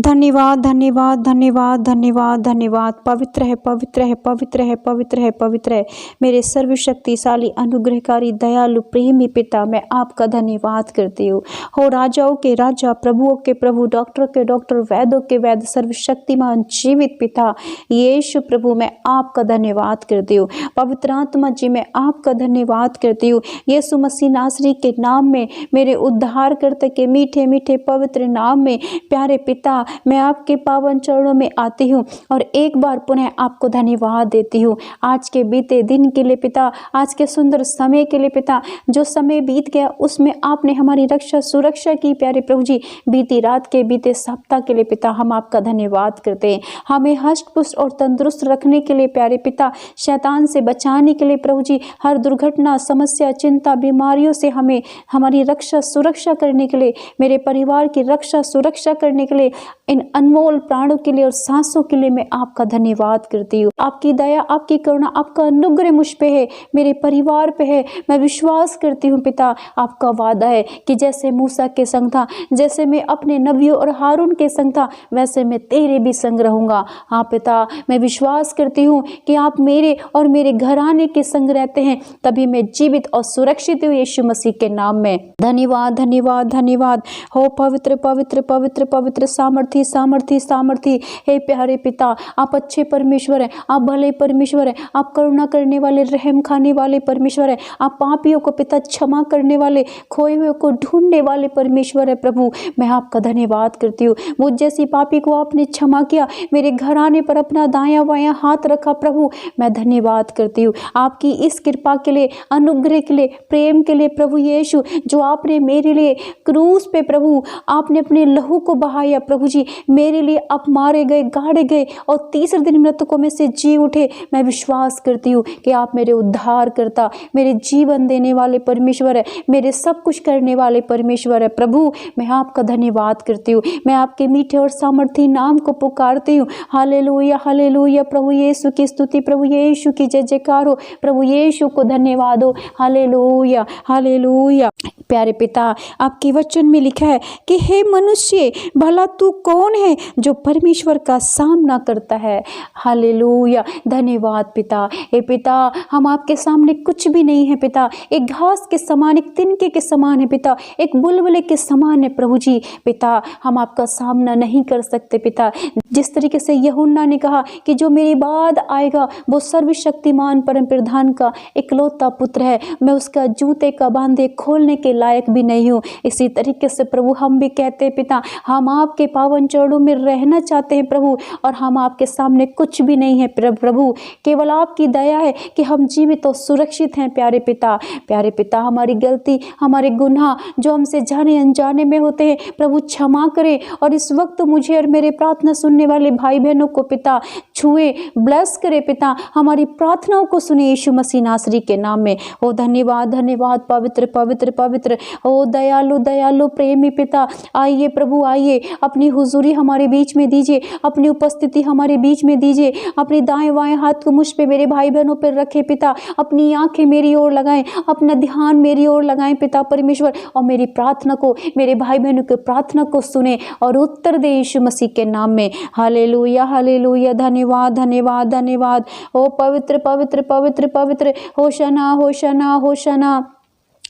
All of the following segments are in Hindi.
धन्यवाद धन्यवाद धन्यवाद धन्यवाद धन्यवाद। पवित्र है पवित्र है पवित्र है पवित्र है पवित्र है मेरे सर्वशक्तिशाली अनुग्रहकारी दयालु प्रेमी पिता, मैं आपका धन्यवाद करती हूँ। हो राजाओं के राजा, प्रभुओं के प्रभु, डॉक्टरों के डॉक्टर, वैद्यों के वैद्य, सर्वशक्तिमान जीवित पिता यीशु प्रभु, मैं आपका धन्यवाद करती हूँ। पवित्र आत्मा जी, मैं आपका धन्यवाद करती हूँ। यीशु मसीह नासरी के नाम में, मेरे उद्धार करते के मीठे मीठे पवित्र नाम में, प्यारे पिता, मैं आपके पावन चरणों में आती हूँ और एक बार पुनः आपको धन्यवाद देती हूँ आज के बीते दिन के लिए पिता, आज के सुंदर समय के लिए पिता। जो समय बीत गया उसमें आपने हमारी रक्षा सुरक्षा की प्यारे प्रभु जी। बीती रात के बीते सप्ताह के लिए पिता हम आपका धन्यवाद करते हैं। हमें हष्ट पुष्ट और तंदुरुस्त रखने के लिए प्यारे पिता, शैतान से बचाने के लिए प्रभु जी, हर दुर्घटना, समस्या, चिंता, बीमारियों से हमें हमारी रक्षा सुरक्षा करने के लिए, मेरे परिवार की रक्षा सुरक्षा करने के लिए, इन अनमोल प्राणों के लिए और सांसों के लिए मैं आपका धन्यवाद करती हूँ। आपकी दया, आपकी करुणा, आपका अनुग्रह मुझ पे है, मेरे परिवार पे है। मैं विश्वास करती हूँ पिता, आपका वादा है कि जैसे मूसा के संग था, जैसे मैं अपने नबियों और हारून के संग था, वैसे मैं तेरे भी संग रहूँगा। हाँ पिता, मैं विश्वास करती हूँ कि आप मेरे और मेरे घराने के संग रहते हैं, तभी मैं जीवित और सुरक्षित हूँ यीशु मसीह के नाम में। धन्यवाद धन्यवाद धन्यवाद। हो पवित्र पवित्र पवित्र पवित्र सामर्थी सामर्थी सामर्थी हे प्यारे पिता, आप अच्छे परमेश्वर हैं, आप भले परमेश्वर हैं, आप करुणा करने वाले, रहम खाने वाले परमेश्वर हैं। आप पापियों को पिता क्षमा करने वाले, खोए हुए को ढूंढने वाले परमेश्वर है प्रभु। मैं आपका धन्यवाद करती हूँ। मुझ जैसी पापी को आपने क्षमा किया, मेरे घराने पर अपना दायां बायां हाथ रखा प्रभु, मैं धन्यवाद करती हूँ आपकी इस कृपा के लिए, अनुग्रह के लिए, प्रेम के लिए प्रभु यीशु, जो आपने मेरे लिए क्रूस पे प्रभु आपने अपने लहू को बहाया प्रभु जी, मेरे लिए आप मारे गए, गाड़े गए और तीसरे दिन मृतकों में से जी उठे। मैं विश्वास करती हूँ कि आप मेरे उद्धार करता, मेरे जीवन देने वाले परमेश्वर है, मेरे सब कुछ करने वाले परमेश्वर है प्रभु। मैं आपका धन्यवाद करती हूँ, मैं आपके मीठे और सामर्थी नाम को पुकारती हूँ। Hallelujah hallelujah. प्रभु यीशु की स्तुति, प्रभु यीशु की जय जयकार हो, प्रभु यीशु को धन्यवाद हो। Hallelujah hallelujah. प्यारे पिता, आपके वचन में लिखा है कि हे मनुष्य, भला तू कौन है जो परमेश्वर का सामना करता है। हालेलुया, धन्यवाद पिता। हे पिता, हम आपके सामने कुछ भी नहीं है पिता, एक घास के समान, एक तिनके के समान है पिता, एक बुलबुले के समान है प्रभु जी। पिता, हम आपका सामना नहीं कर सकते पिता। जिस तरीके से यूहन्ना ने कहा कि जो मेरे बाद आएगा वो सर्वशक्तिमान परम प्रधान का इकलौता पुत्र है, मैं उसका जूते का बांधे खोलने के लायक भी नहीं हूँ। इसी तरीके से प्रभु हम भी कहते हैं पिता, हम आपके पावन चरणों में रहना चाहते हैं प्रभु, और हम आपके सामने कुछ भी नहीं है प्रभु, केवल आपकी दया है कि हम जीवित और सुरक्षित हैं प्यारे पिता। प्यारे पिता, हमारी गलती, हमारे गुनाह जो हमसे जाने अनजाने में होते हैं प्रभु क्षमा करें, और इस वक्त मुझे और मेरे प्रार्थना सुनने वाले भाई बहनों को पिता छुए, ब्लेस करे पिता, हमारी प्रार्थनाओं को सुने यीशु मसीह नासरी के नाम में। ओ धन्यवाद धन्यवाद। पवित्र पवित्र पवित्र, ओ दयालु दयालु प्रेमी पिता, आइए प्रभु आइए, अपनी हुजूरी हमारे बीच में दीजिए, अपनी उपस्थिति हमारे बीच में दीजिए। अपने दाएं बाएं हाथ को मुझ पे, मेरे भाई बहनों पर रखे पिता, अपनी आंखें मेरी ओर लगाएं, अपना ध्यान मेरी ओर लगाएं पिता परमेश्वर, और मेरी प्रार्थना को, मेरे भाई बहनों की प्रार्थना को सुने और उत्तर दे यीशु मसीह के नाम में। Hallelujah hallelujah. धन्यवाद धन्यवाद धन्यवाद। ओ पवित्र पवित्र पवित्र पवित्र, होशना होशना होशना।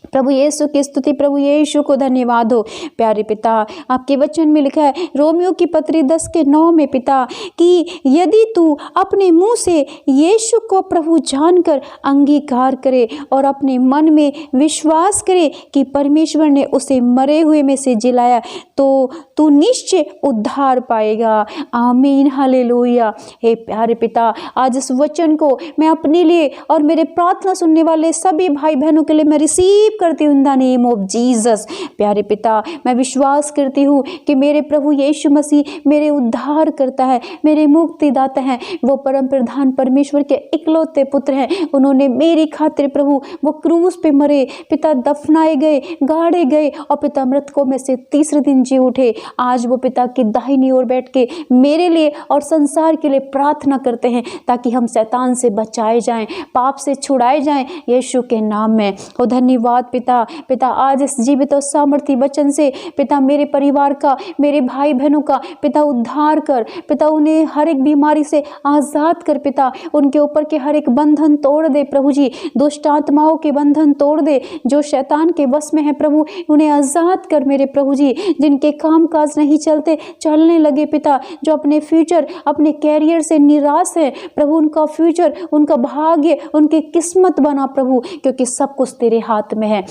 प्रभु यीशु की स्तुति, प्रभु यीशु को धन्यवाद हो। प्यारे पिता, आपके वचन में लिखा है रोमियो की पत्री 10:9 में पिता, कि यदि तू अपने मुंह से यीशु को प्रभु जानकर अंगीकार करे और अपने मन में विश्वास करे कि परमेश्वर ने उसे मरे हुए में से जिलाया, तो तू निश्चय उद्धार पाएगा। आमीन हालेलुया। हे प्यारे पिता, आज इस वचन को मैं अपने लिए और मेरे प्रार्थना सुनने वाले सभी भाई बहनों के लिए मैं रिसीव करती हूँ in the name of Jesus. प्यारे पिता, मैं विश्वास करती हूँ कि मेरे प्रभु यीशु मसीह मेरे उद्धार करता है, मेरे मुक्तिदाता हैं, वो परम प्रधान परमेश्वर के इकलौते पुत्र हैं। उन्होंने मेरी खातिर प्रभु वो क्रूस पे मरे पिता, दफनाए गए, गाड़े गए, और पिता मृतकों में से तीसरे दिन जी उठे। आज वो पिता की दाहिनी ओर बैठ के मेरे लिए और संसार के लिए प्रार्थना करते हैं, ताकि हम शैतान से बचाए जाएं, पाप से छुड़ाए जाएं यीशु के नाम में। और धन्यवाद धन्यवाद पिता। पिता आज इस जीवित और सामर्थी वचन से पिता मेरे परिवार का, मेरे भाई बहनों का पिता उद्धार कर। पिता उन्हें हर एक बीमारी से आज़ाद कर पिता। उनके ऊपर के हर एक बंधन तोड़ दे प्रभु जी। दुष्ट आत्माओं के बंधन तोड़ दे जो शैतान के वश में है प्रभु, उन्हें आज़ाद कर मेरे प्रभु जी। जिनके काम काज नहीं चलते चलने लगे पिता, जो अपने फ्यूचर अपने कैरियर से निराश है प्रभु, उनका फ्यूचर, उनका भाग्य, उनकी किस्मत बना प्रभु, क्योंकि सब कुछ तेरे हाथ में है।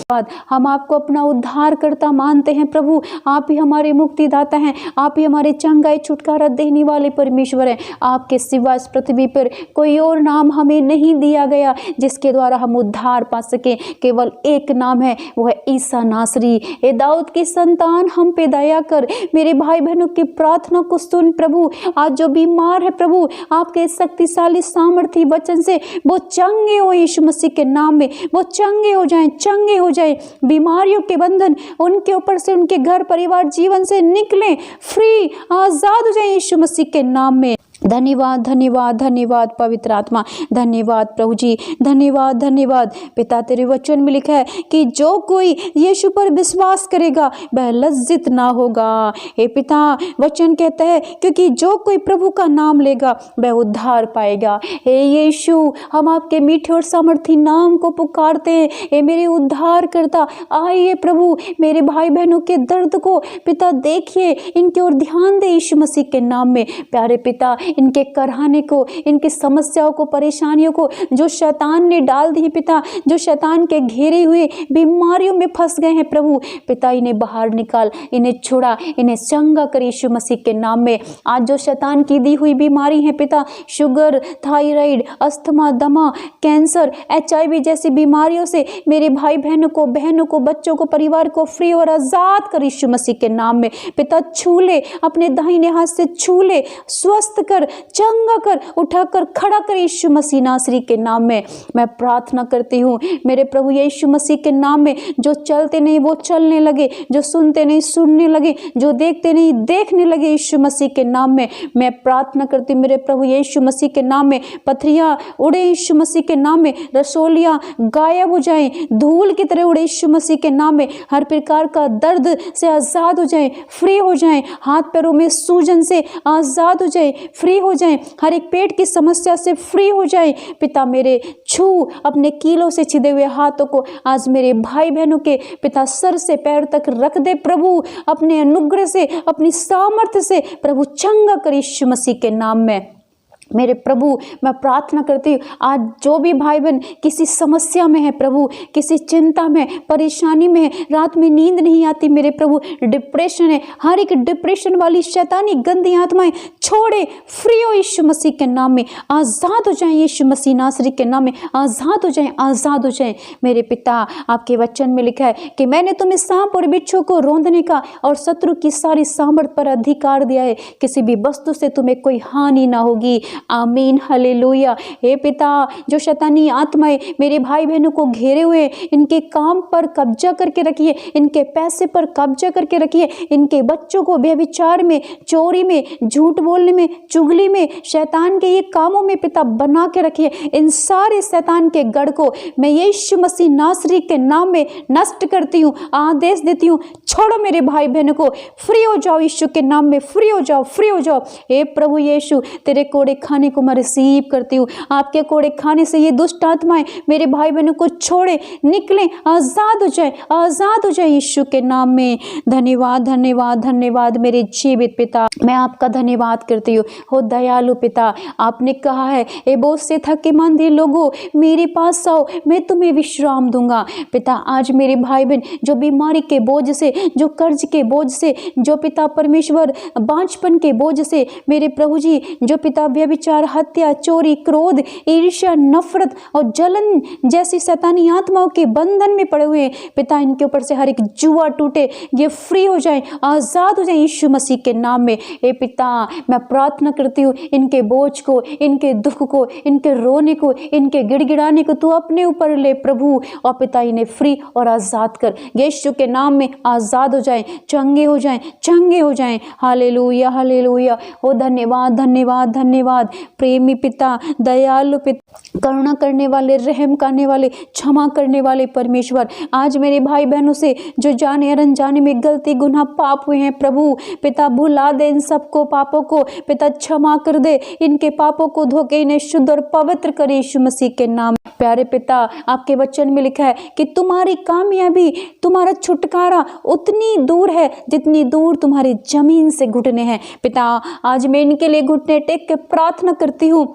हम आपको अपना उद्धार करता मानते हैं प्रभु। आप ही हमारे मुक्तिदाता हैं, आप ही हमारे चंगाई छुटकारा देने वाले परमेश्वर हैं। आपके सिवा इस पृथ्वी पर कोई और नाम हमें नहीं दिया गया जिसके द्वारा हम उद्धार पा सके। केवल एक नाम है, वो है ईसा नासरी। ए दाऊद की संतान हम पे दया कर। मेरे भाई बहनों की प्रार्थना को सुन प्रभु। आज जो बीमार है प्रभु, आपके शक्तिशाली सामर्थी वचन से वो चंगे हो यीशु मसीह के नाम में, वो चंगे हो जाएं, चंगे हो जाएं। बीमारियों के बंधन उनके ऊपर से, उनके घर परिवार जीवन से निकलें, फ्री आजाद हो जाएं यीशु मसीह के नाम में। धन्यवाद धन्यवाद धन्यवाद पवित्र आत्मा, धन्यवाद प्रभु जी, धन्यवाद धन्यवाद। पिता तेरे वचन में लिखा है कि जो कोई यीशु पर विश्वास करेगा वह लज्जित ना होगा। हे पिता वचन कहता है क्योंकि जो कोई प्रभु का नाम लेगा वह उद्धार पाएगा। हे यीशु, हम आपके मीठे और सामर्थी नाम को पुकारते हैं। हे मेरे उद्धार करता, आइए प्रभु मेरे भाई बहनों के दर्द को पिता देखिए, इनके ओर ध्यान दे यीशु मसीह के नाम में। प्यारे पिता इनके करहाने को, इनकी समस्याओं को, परेशानियों को जो शैतान ने डाल दी पिता, जो शैतान के घेरे हुए बीमारियों में फंस गए हैं प्रभु, पिता इन्हें बाहर निकाल, इन्हें छुड़ा, इन्हें चंगा कर यीशु मसीह के नाम में। आज जो शैतान की दी हुई बीमारी है पिता, शुगर, थायराइड, अस्थमा, दमा, कैंसर, HIV जैसी बीमारियों से मेरे भाई बहनों को, बच्चों को, परिवार को फ्री और आजाद कर यीशु मसीह के नाम में। पिता छू ले, अपने दाहिने हाथ से छू ले, स्वस्थ कर, चंगा कर, उठाकर खड़ा कर यीशु मसीह नासरी के नाम में। मैं प्रार्थना करती हूँ मेरे प्रभु यीशु मसीह के नाम में, जो चलते नहीं वो चलने लगे, जो सुनते नहीं सुनने लगे, जो देखते नहीं देखने लगे यीशु मसीह के नाम में। मैं प्रार्थना करती हूँ मेरे प्रभु यीशु मसीह के नाम में, पथरियाँ उड़े यीशु मसीह के नाम में, रसोलियाँ गायब हो जाएं, धूल की तरह उड़े यीशु मसीह के नाम में। हर प्रकार का दर्द से आजाद हो जाएं, फ्री हो जाएं, हाथ पैरों में सूजन से आजाद हो जाएं, फ्री हो जाएं, हर एक पेट की समस्या से फ्री हो जाएं। पिता मेरे छू अपने कीलों से छिदे हुए हाथों को आज मेरे भाई बहनों के पिता सर से पैर तक रख दे प्रभु, अपने अनुग्रह से, अपनी सामर्थ्य से प्रभु चंगा कर यीशु मसीह के नाम में। मेरे प्रभु मैं प्रार्थना करती हूँ आज जो भी भाई बहन किसी समस्या में है प्रभु, किसी चिंता में, परेशानी में है, रात में नींद नहीं आती मेरे प्रभु, डिप्रेशन है, हर एक डिप्रेशन वाली शैतानी गंदी आत्माएं छोड़े, फ्री हो यीशु मसीह के नाम में, आज़ाद हो जाएं यीशु मसीह नासरी के नाम में, आज़ाद हो जाएं, आज़ाद हो जाएं। मेरे पिता आपके वचन में लिखा है कि मैंने तुम्हें सांप और बिच्छू को रौंदने का और शत्रु की सारी सामर्थ पर अधिकार दिया है, किसी भी वस्तु से तुम्हें कोई हानि ना होगी। आमीन, हालेलुया। हे पिता जो शैतानी आत्माएं मेरे भाई बहनों को घेरे हुए, इनके काम पर कब्जा करके रखिए, इनके पैसे पर कब्जा करके रखिए, इनके बच्चों को व्यभिचार में, चोरी में, झूठ बोलने में, चुगली में, शैतान के ये कामों में पिता बना के रखिए। इन सारे शैतान के गढ़ को मैं यीशु मसीह नासरी के नाम में नष्ट करती हूँ, आदेश देती हूँ, छोड़ो मेरे भाई बहनों को, फ्री हो जाओ यीशु के नाम में, फ्री हो जाओ, फ्री हो जाओ। हे प्रभु यीशु तेरे कोड़े खाने को मैं रिसीव करती हूँ, आपके कोड़े खाने से ये दुष्ट आत्माएं मेरे भाई बहनों को छोड़े, निकले, आजाद हो जाए, आजाद हो जाए यीशु के नाम में। धन्यवाद धन्यवाद धन्यवाद मेरे जीवित पिता, मैं आपका धन्यवाद करती हूँ। हो दयालु पिता, आपने कहा है ए बोझ से थके मांदे लोगों मेरे पास आओ, मैं तुम्हें विश्राम दूंगा। पिता आज मेरे भाई बहन जो बीमारी के बोझ से, जो कर्ज के बोझ से, जो पिता परमेश्वर बांझपन के बोझ से, मेरे प्रभु जी जो पिता व्यभिचार, हत्या, चोरी, क्रोध, ईर्ष्या, नफरत और जलन जैसी शैतानी आत्माओं के बंधन में पड़े हुए पिता, इनके ऊपर से हर एक जुआ टूटे, ये फ्री हो जाए, आजाद हो जाए यीशु मसीह के नाम में। ए पिता मैं प्रार्थना करती हूँ इनके बोझ को, इनके दुख को, इनके रोने को, इनके गिड़गिड़ाने को तू अपने ऊपर ले प्रभु, और पिता इन्हें फ्री और आजाद कर, यीशु के नाम में आजाद हो जाए, चंगे हो जाए, चंगे हो जाए। Hallelujah hallelujah. ओ धन्यवाद धन्यवाद धन्यवाद धन्यवाद। प्रेमी पिता, दयालु पिता, करुणा करने वाले, रहम करने वाले, क्षमा करने वाले परमेश्वर, आज मेरे भाई बहनों से जो जाने और अनजाने में गलती गुनाह पाप हुए हैं प्रभु पिता, भुला दे इन सबको, पापों को पिता क्षमा कर दे, इनके पापों को धो के इन्हें शुद्ध और पवित्र करे यीशु मसीह के नाम। प्यारे पिता, आपके वचन में लिखा है कि तुम्हारी कामयाबी, तुम्हारा छुटकारा उतनी दूर है जितनी दूर तुम्हारी जमीन से घुटने हैं। पिता, आज मैं इनके लिए घुटने टेक के प्रार्थना करती हूँ,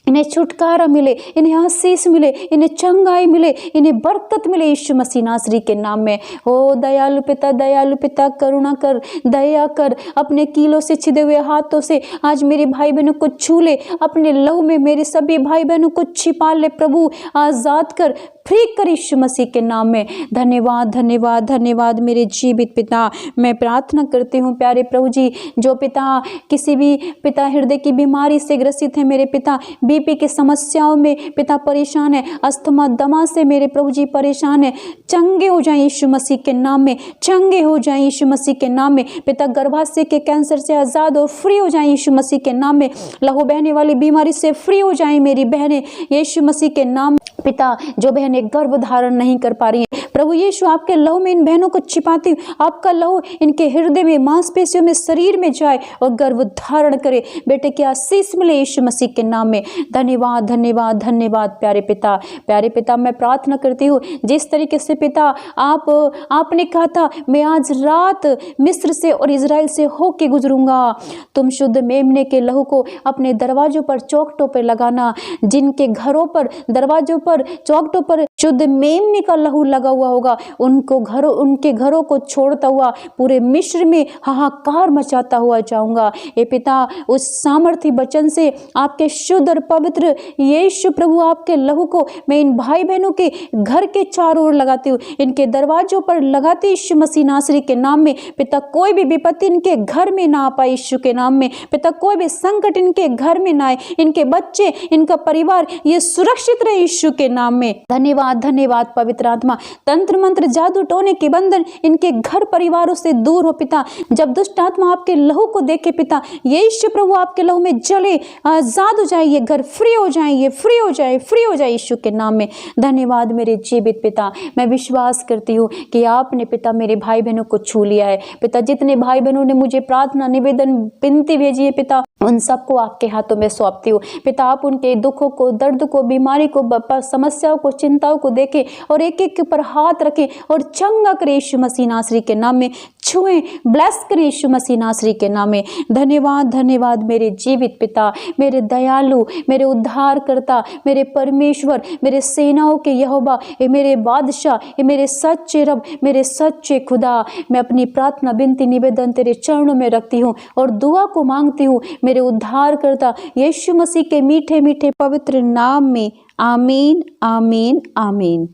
इन्हें छुटकारा मिले, इन्हें आशीष मिले, इन्हें चंगाई मिले, इन्हें बरकत मिले यीशु मसीह नासरी के नाम में। ओ दयालु पिता करुणा कर, दया कर, अपने कीलों से छिदे हुए हाथों से आज मेरे भाई बहनों को छू ले, अपने लहू में मेरे सभी भाई बहनों को छिपा ले प्रभु, आजाद कर, फ्री कर यीशु मसीह के नाम में। धन्यवाद धन्यवाद धन्यवाद मेरे जीवित पिता। मैं प्रार्थना करती हूँ प्यारे प्रभु जी, जो पिता किसी भी पिता हृदय की बीमारी से ग्रसित है, मेरे पिता बीपी की समस्याओं में पिता परेशान है, अस्थमा दमा से मेरे प्रभु जी परेशान है, चंगे हो जाएं यीशु मसीह के नाम में, चंगे हो जाएं यीशु मसीह के नाम में। पिता गर्भाशय के कैंसर से आज़ाद और फ्री हो जाएं यीशु मसीह के नाम में। लहू बहने वाली बीमारी से फ्री हो जाएं मेरी बहनें यीशु मसीह के नाम। पिता, जो बहनें गर्भ धारण नहीं कर पा रही हैं प्रभु यीशु, आपके लहू में इन बहनों को छिपाती हूँ, आपका लहू इनके हृदय में, मांसपेशियों में, शरीर में जाए और गर्भ धारण करे। बेटे की आशीष मिले यीशु मसीह के नाम में। धन्यवाद धन्यवाद धन्यवाद प्यारे पिता, मैं प्रार्थना करती हूँ जिस तरीके से पिता आपने कहा था मैं आज रात मिस्र से और इजराइल से होके गुजरूंगा, तुम शुद्ध मेमने के लहू को अपने दरवाजों पर, चौखटों पर लगाना, जिनके घरों पर, दरवाजों पर, चौखटों पर शुद्ध मेमने का लहू लगा हुआ होगा, उनके घरों को छोड़ता हुआ पूरे मिस्र में हाहाकार मचाता हुआ जाऊंगा। ये पिता, उस सामर्थी वचन से आपके शुद्ध और पवित्र यीशु प्रभु आपके लहू को मैं इन भाई बहनों के घर के चारों ओर लगाती हूँ, इनके दरवाजों पर लगाती यीशु मसीह नासरी के नाम में। पिता, कोई भी विपत्ति इनके घर में ना आ पाए यीशु के नाम में। पिता, कोई भी संकट इनके घर में ना आए, इनके बच्चे, इनका परिवार ये सुरक्षित रहे यीशु के नाम में। धन्यवाद धन्यवाद पवित्र आत्मा, तंत्र मंत्र जादू टोने के बंधन इनके घर परिवारों से दूर हो पिता। जब दुष्ट आत्मा आपके लहू को देखे पिता, यीशु प्रभु आपके लहू में जले, आजाद हो जाए, ये घर फ्री हो जाए, ये फ्री हो जाए यीशु के नाम में। धन्यवाद मेरे जीवित पिता, मैं विश्वास करती हूँ कि आपने पिता मेरे भाई बहनों को छू लिया है। पिता, जितने भाई बहनों ने मुझे प्रार्थना, निवेदन, विनती भेजी है पिता, उन सबको आपके हाथों में सौंपती हूँ। पिता, आप उनके दुखों को, दर्द को, बीमारी को, समस्याओं को, चिंताओं को देखें और एक एक के ऊपर हाथ रखें और चंगा करें यीशु मसीह नासरी के नाम में। छुएं, ब्लेस करें यीशु मसीह नासरी के नाम में। धन्यवाद धन्यवाद मेरे जीवित पिता, मेरे दयालु, मेरे उद्धारकर्ता, मेरे परमेश्वर, मेरे सेनाओं के यहोवा, ये मेरे बादशाह, ये मेरे सच्चे रब, मेरे सच्चे खुदा। मैं अपनी प्रार्थना, विनती, निवेदन तेरे चरणों में रखती हूँ और दुआ को मांगती हूँ मेरे उद्धारकर्ता यीशु मसीह के मीठे मीठे पवित्र नाम में। आमीन आमीन आमीन।